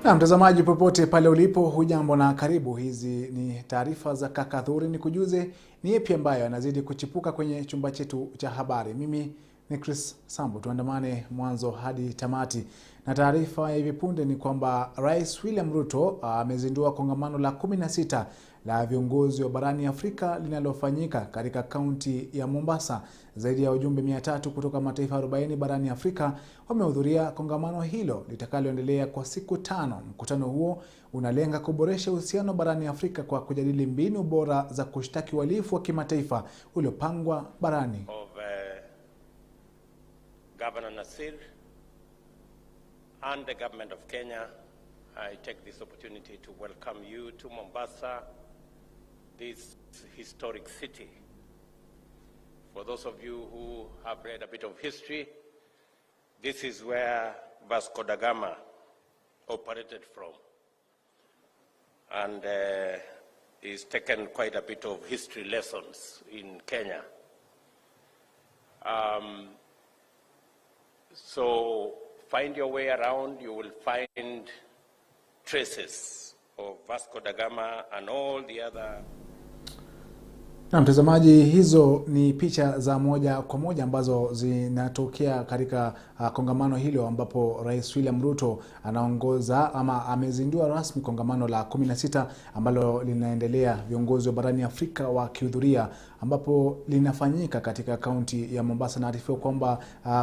Na mtazamaji popote pale ulipo, hujambo na karibu. Hizi ni taarifa za kaka Aduhuhuri, ni kujuze ni yapi ambayo yanazidi kuchipuka kwenye chumba chetu cha habari. Mimi ni Chris Sambu, tuandamane mwanzo hadi tamati. Na taarifa ya hivi punde ni kwamba Rais William Ruto amezindua kongamano la 16 la viongozi wa barani Afrika linalofanyika katika kaunti ya Mombasa. Zaidi ya wajumbe 300 kutoka mataifa 40 barani Afrika wamehudhuria kongamano hilo litakaloendelea kwa siku 5. Mkutano huo unalenga kuboresha uhusiano barani Afrika kwa kujadili mbinu bora za kushtaki uhalifu wa kimataifa uliopangwa barani. Governor Nasir and the government of Kenya, I take this opportunity to welcome you to Mombasa, this historic city. For those of you who have read a bit of history, this is where Vasco da Gama operated from, and he's taken quite a bit of history lessons in Kenya. So find your way around, you will find traces of Vasco da Gama and all the other. Na mtazamaji, hizo ni picha za moja kwa moja ambazo zinatokea katika kongamano hilo ambapo Rais William Ruto anaongoza ama amezindua rasmi kongamano la 16 ambalo linaendelea, viongozi wa barani Afrika wakihudhuria, ambapo linafanyika katika kaunti ya Mombasa. Naarifiwa kwamba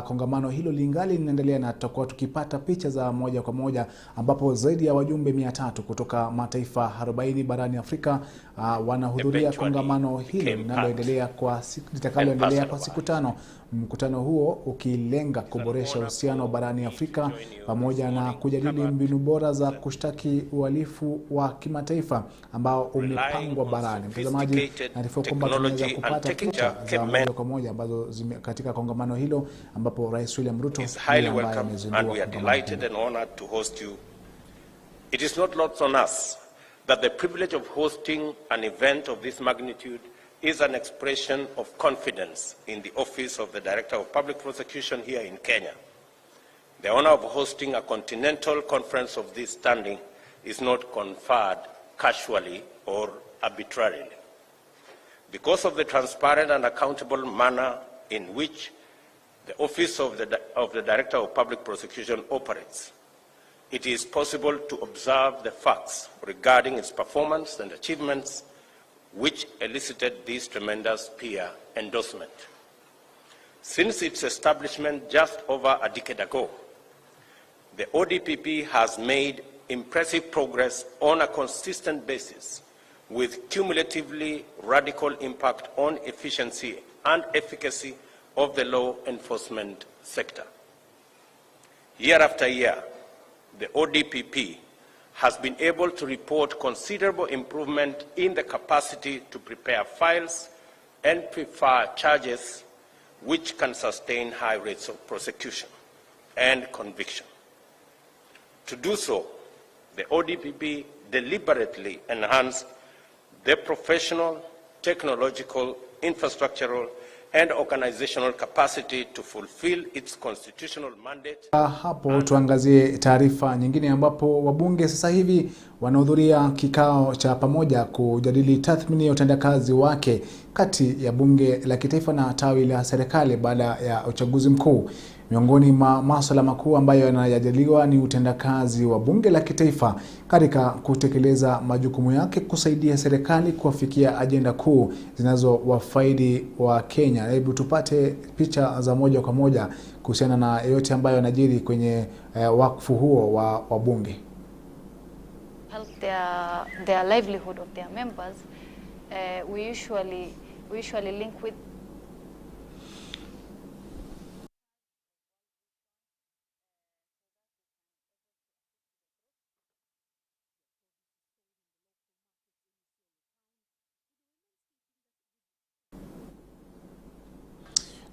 kongamano hilo lingali linaendelea na tutakuwa tukipata picha za moja kwa moja ambapo zaidi ya wajumbe 300 kutoka mataifa 40 barani Afrika wanahudhuria kongamano hilo linaloendelea kwa litakaloendelea kwa siku 5. Mkutano huo ukilenga kuboresha uhusiano barani Afrika pamoja na kujadili mbinu bora za kushtaki uhalifu wa kimataifa ambao umepangwa barani. Mtazamaji, naarifiwa kwamba tunaweza kupata picha za moja kwa moja ambazo katika kongamano hilo ambapo Rais William Ruto ambaye amezindua kongamano. It is not lost on us that the privilege of hosting an event of this magnitude is an expression of confidence in the office of the Director of Public Prosecution here in Kenya. The honor of hosting a continental conference of this standing is not conferred casually or arbitrarily. Because of the transparent and accountable manner in which the office of the Director of Public Prosecution operates, it is possible to observe the facts regarding its performance and achievements which elicited this tremendous peer endorsement. Since its establishment just over a decade ago, the ODPP has made impressive progress on a consistent basis with cumulatively radical impact on efficiency and efficacy of the law enforcement sector. Year after year, the ODPP has been able to report considerable improvement in the capacity to prepare files and prefer charges which can sustain high rates of prosecution and conviction. To do so, the ODPP deliberately enhanced the professional, technological, infrastructural, and organizational capacity to fulfill its constitutional mandate. Hapo tuangazie taarifa nyingine ambapo wabunge sasa hivi wanahudhuria kikao cha pamoja kujadili tathmini ya utendakazi wake kati ya bunge la kitaifa na tawi la serikali baada ya uchaguzi mkuu. Miongoni mwa masuala makuu ambayo yanajadiliwa ni utendakazi wa bunge la kitaifa katika kutekeleza majukumu yake kusaidia serikali kuafikia ajenda kuu zinazowafaidi wa Kenya. Hebu tupate picha za moja kwa moja kuhusiana na yote ambayo yanajiri kwenye wakfu huo wa bunge. Help their livelihood of their members. We usually link with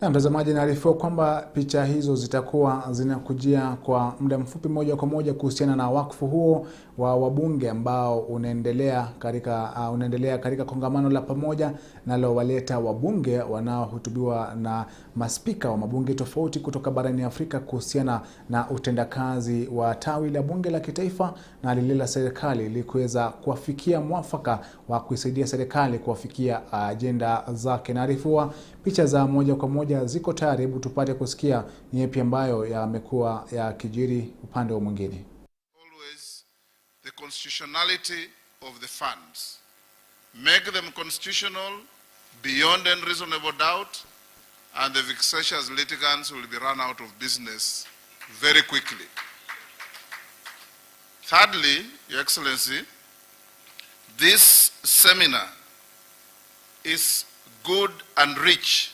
Na mtazamaji, naarifiwa kwamba picha hizo zitakuwa zinakujia kwa muda mfupi moja kwa moja kuhusiana na wakfu huo wa wabunge ambao unaendelea katika kongamano la pamoja nalowaleta wabunge wanaohutubiwa na maspika wa mabunge tofauti kutoka barani Afrika kuhusiana na utendakazi wa tawi la bunge la kitaifa na lile la serikali ili kuweza kuafikia mwafaka wa kuisaidia serikali kuafikia ajenda zake. Naarifiwa picha za moja kwa moja ziko tayari, hebu tupate kusikia ni yapi ambayo yamekuwa yakijiri upande wa mwingine. Always the constitutionality of the funds. Make them constitutional beyond any reasonable doubt, and the vexatious litigants will be run out of business very quickly. Thirdly, Your Excellency, this seminar is good and rich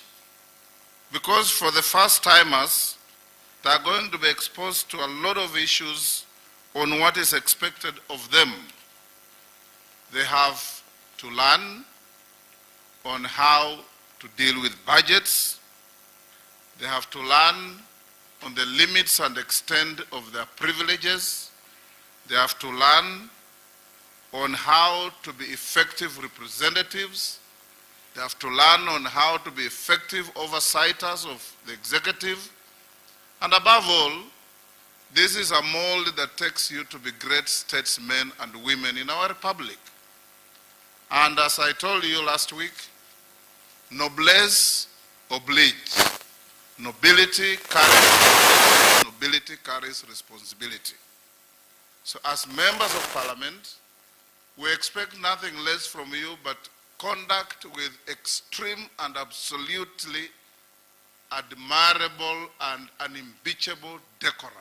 because for the first timers, they are going to be exposed to a lot of issues on what is expected of them. They have to learn on how to deal with budgets. They have to learn on the limits and extent of their privileges. They have to learn on how to be effective representatives. They have to learn on how to be effective oversights of the executive. And above all, this is a mold that takes you to be great statesmen and women in our republic. And as I told you last week, noblesse oblige. Nobility carries responsibility. So as members of parliament, we expect nothing less from you but conduct with extreme and absolutely admirable and unimpeachable decorum.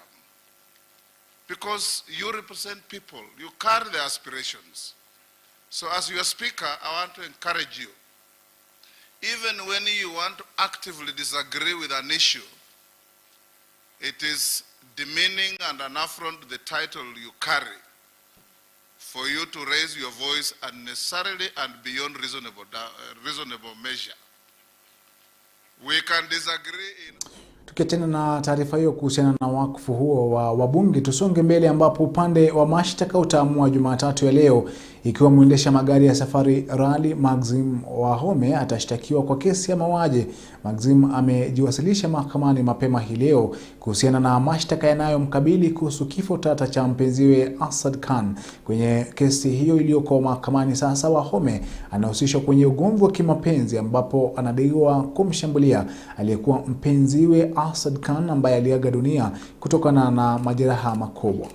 Because you represent people, you carry their aspirations. So as your speaker, I want to encourage you, even when you want to actively disagree with an issue, it is demeaning and an affront to the title you carry for you to raise your voice unnecessarily and beyond reasonable measure. We can disagree in... Tukiachana na taarifa hiyo kuhusiana na wakfu huo wa wabunge, tusonge mbele ambapo upande wa mashtaka utaamua Jumatatu ya leo ikiwa mwendesha magari ya safari rally Maxim Wahome atashtakiwa kwa kesi ya mauaji. Maxim amejiwasilisha mahakamani mapema hii leo kuhusiana na mashtaka yanayomkabili kuhusu kifo tata cha mpenziwe Asad Khan. Kwenye kesi hiyo iliyoko mahakamani sasa, Wahome anahusishwa kwenye ugomvi wa kimapenzi ambapo anadaiwa kumshambulia aliyekuwa mpenziwe Asad Khan ambaye aliaga dunia kutokana na majeraha makubwa.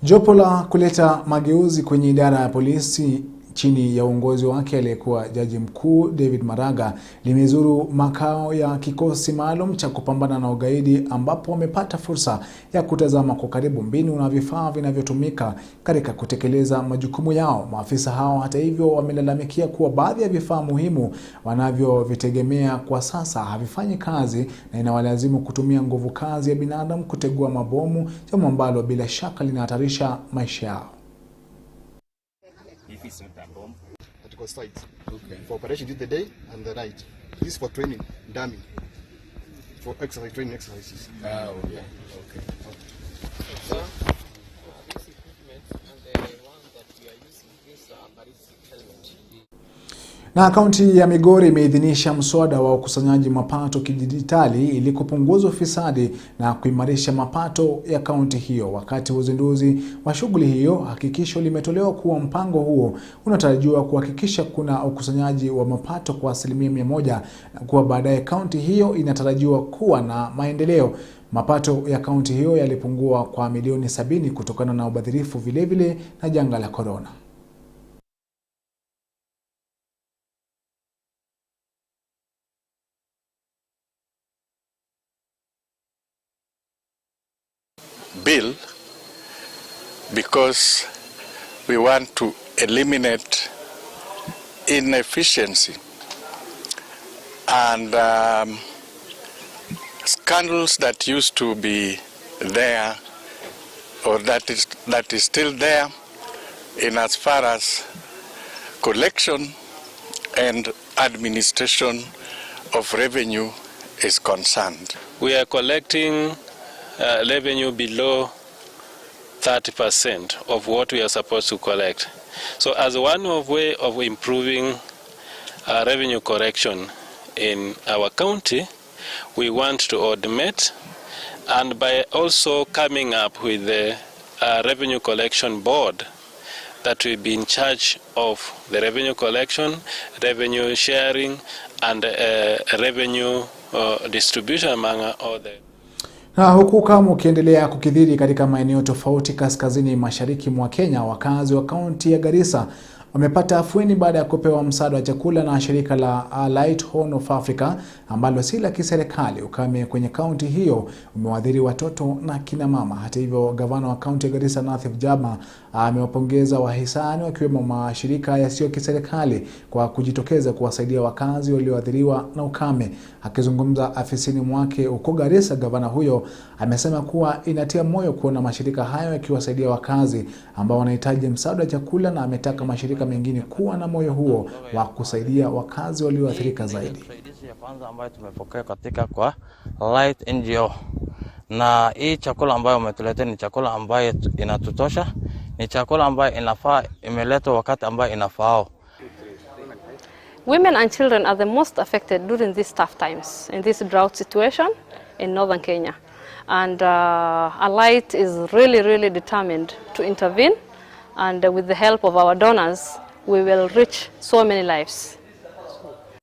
Jopo la kuleta mageuzi kwenye idara ya polisi chini ya uongozi wake aliyekuwa Jaji Mkuu David Maraga limezuru makao ya kikosi maalum cha kupambana na ugaidi ambapo wamepata fursa ya kutazama kwa karibu mbinu na vifaa vinavyotumika katika kutekeleza majukumu yao. Maafisa hao hata hivyo wamelalamikia kuwa baadhi ya vifaa muhimu wanavyovitegemea kwa sasa havifanyi kazi na inawalazimu kutumia nguvu kazi ya binadamu kutegua mabomu, jambo ambalo bila shaka linahatarisha maisha yao. Tactical sites. Okay. For operation did the day and the night. This is for training, dummy. For exercise training exercises. Okay. Okay. So, this equipment and the one that we are using is ballistic helmet. Na kaunti ya Migori imeidhinisha mswada wa ukusanyaji mapato kidijitali ili kupunguza ufisadi na kuimarisha mapato ya kaunti hiyo. Wakati wa uzinduzi wa shughuli hiyo, hakikisho limetolewa kuwa mpango huo unatarajiwa kuhakikisha kuna ukusanyaji wa mapato kwa 100% na kuwa baadaye kaunti hiyo inatarajiwa kuwa na maendeleo. Mapato ya kaunti hiyo yalipungua kwa milioni 70 kutokana na ubadhirifu vilevile na janga la corona. Bill because we want to eliminate inefficiency and scandals that used to be there, or that is still there, in as far as collection and administration of revenue is concerned. We are collecting revenue below 30% of what we are supposed to collect. So as one way of improving revenue collection in our county, we want to automate, and by also coming up with a revenue collection board that will be in charge of the revenue collection, revenue sharing, and revenue distribution among other. Na huku ukame ukiendelea kukithiri katika maeneo tofauti kaskazini mashariki mwa Kenya, wakazi wa kaunti ya Garissa wamepata afueni baada ya kupewa msaada wa chakula na shirika la Light Horn of Africa ambalo si la kiserikali. Ukame kwenye kaunti hiyo umewadhiri watoto na kina mama. Hata hivyo, gavana wa kaunti ya Garissa Nathif Jama amewapongeza wahisani wakiwemo mashirika yasiyo kiserikali kwa kujitokeza kuwasaidia wakazi walioathiriwa na ukame. Akizungumza afisini mwake huko Garissa, gavana huyo amesema kuwa inatia moyo kuona mashirika hayo yakiwasaidia wakazi ambao wanahitaji msaada wa chakula, na ametaka mashirika mengine kuwa na moyo huo wa kusaidia wakazi walioathirika zaidi. Usaidizi ya kwanza ambayo tumepokea katika kwa Light NGO, na hii chakula ambayo umetuletea ni chakula ambayo inatutosha, ni chakula ambayo inafaa, imeletwa wakati ambayo inafaa. Women and children are the most affected during these tough times, in this drought situation in northern Kenya. And Light is really determined to intervene, and with the help of our donors, we will reach so many lives.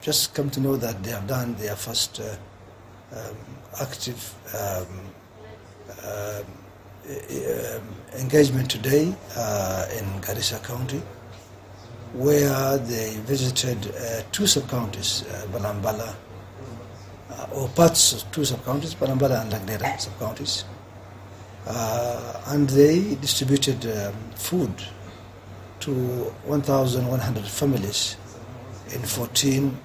Just come to know that they have done their first active engagement today in Garissa County, where they visited two sub-counties, Balambala, or parts of two sub-counties, Balambala and Lagdera sub-counties, and they distributed food to 1,100 families in 14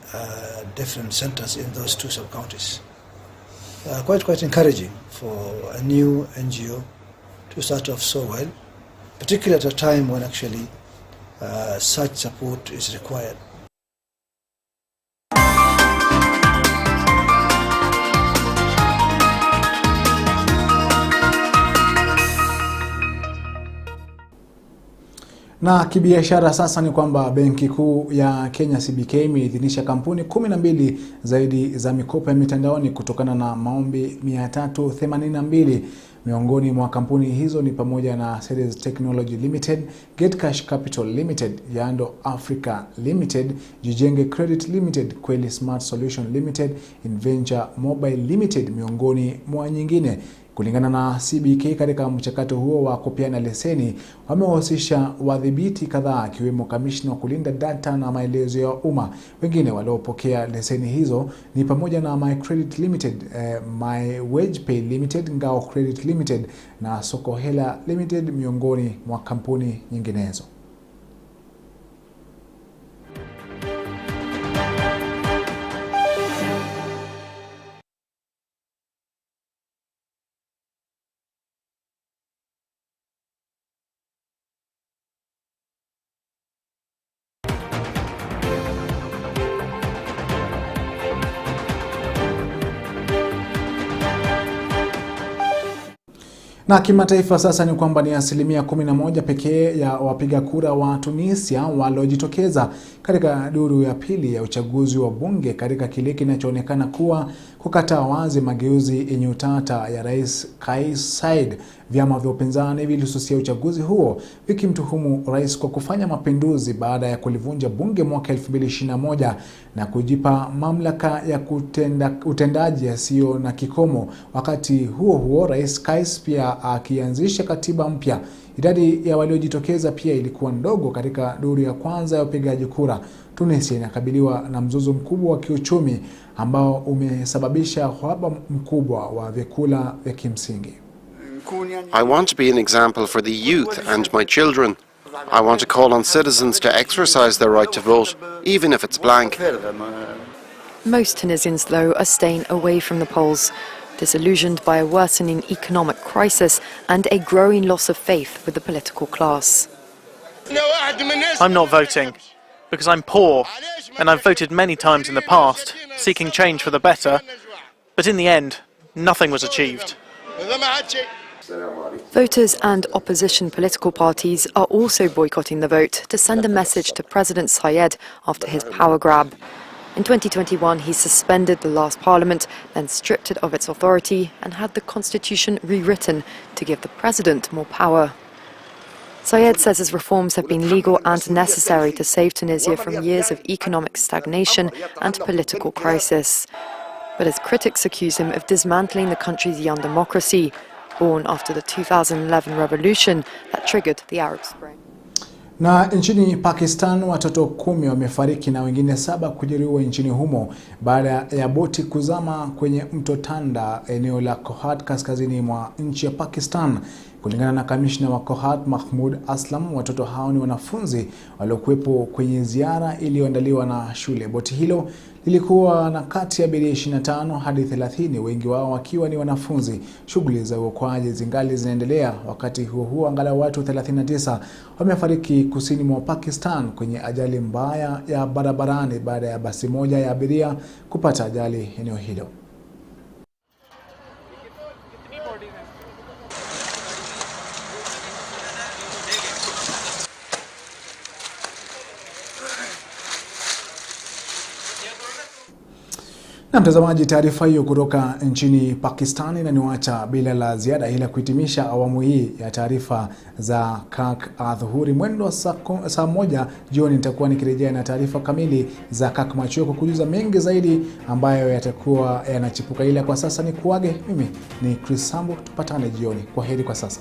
different centers in those two sub-counties. Quite encouraging for a new NGO to start off so well, particularly at a time when actually such support is required. Na kibiashara sasa ni kwamba Benki Kuu ya Kenya CBK imeidhinisha kampuni 12 zaidi za mikopo ya mitandaoni kutokana na maombi 382. Miongoni mwa kampuni hizo ni pamoja na Series Technology Limited, Getcash Capital Limited, Yando Africa Limited, Jijenge Credit Limited, Kweli Smart Solution Limited, Inventure Mobile Limited, miongoni mwa nyingine. Kulingana na CBK, katika mchakato huo wa kupeana leseni wamewahusisha wadhibiti kadhaa akiwemo kamishna wa kulinda data na maelezo ya umma. Wengine waliopokea leseni hizo ni pamoja na My Credit Limited, My Wage Pay Limited, Ngao Credit Limited na Soko Hela Limited, miongoni mwa kampuni nyinginezo. Na kimataifa sasa ni kwamba ni 11% pekee ya wapiga kura wa Tunisia waliojitokeza katika duru ya pili ya uchaguzi wa bunge katika kile kinachoonekana kuwa kukataa wazi mageuzi yenye utata ya Rais Kais Saied. Vyama vya upinzani vilisusia uchaguzi huo vikimtuhumu rais kwa kufanya mapinduzi baada ya kulivunja bunge mwaka 2021 na kujipa mamlaka ya utendaji yasiyo na kikomo. Wakati huo Rais Kais pia akianzisha katiba mpya. Idadi ya waliojitokeza pia ilikuwa ndogo katika duru ya kwanza ya upigaji kura. Tunisia inakabiliwa na mzozo mkubwa wa kiuchumi ambao umesababisha uhaba mkubwa wa vyakula vya kimsingi. I want to be an example for the youth and my children. I want to call on citizens to exercise their right to vote, even if it's blank. Most Tunisians, though, are staying away from the polls, disillusioned by a worsening economic crisis and a growing loss of faith with the political class. I'm not voting because I'm poor, and I've voted many times in the past, seeking change for the better, but in the end, nothing was achieved. Voters and opposition political parties are also boycotting the vote to send a message to President Sayed after his power grab. In 2021, he suspended the last parliament, then stripped it of its authority and had the constitution rewritten to give the president more power. Sayed says his reforms have been legal and necessary to save Tunisia from years of economic stagnation and political crisis. But his critics accuse him of dismantling the country's young democracy, born after the 2011 revolution that triggered the Arab Spring. Na nchini Pakistan watoto 10 wamefariki na wengine 7 kujeruhiwa nchini humo baada ya boti kuzama kwenye mto Tanda, eneo la Kohat kaskazini mwa nchi ya Pakistan. Kulingana na kamishna wa Kohat Mahmud Aslam, watoto hao ni wanafunzi waliokuwepo kwenye ziara iliyoandaliwa na shule. Boti hilo lilikuwa na kati ya abiria 25 hadi 30, wengi wao wakiwa ni wanafunzi. Shughuli za uokoaji zingali zinaendelea. Wakati huo huo, angalau watu 39 wamefariki kusini mwa Pakistan kwenye ajali mbaya ya barabarani baada ya basi moja ya abiria kupata ajali eneo hilo. Na mtazamaji, taarifa hiyo kutoka nchini Pakistan inaniacha bila la ziada, ila kuhitimisha awamu hii ya taarifa za kirk Aduhuhuri. Mwendo saa 1 jioni nitakuwa nikirejea na taarifa kamili za kirk Machuo kukujuza mengi zaidi ambayo yatakuwa yanachipuka. Ila kwa sasa ni kuage, mimi ni Chris Sambu, tupatane jioni. Kwaheri kwa sasa.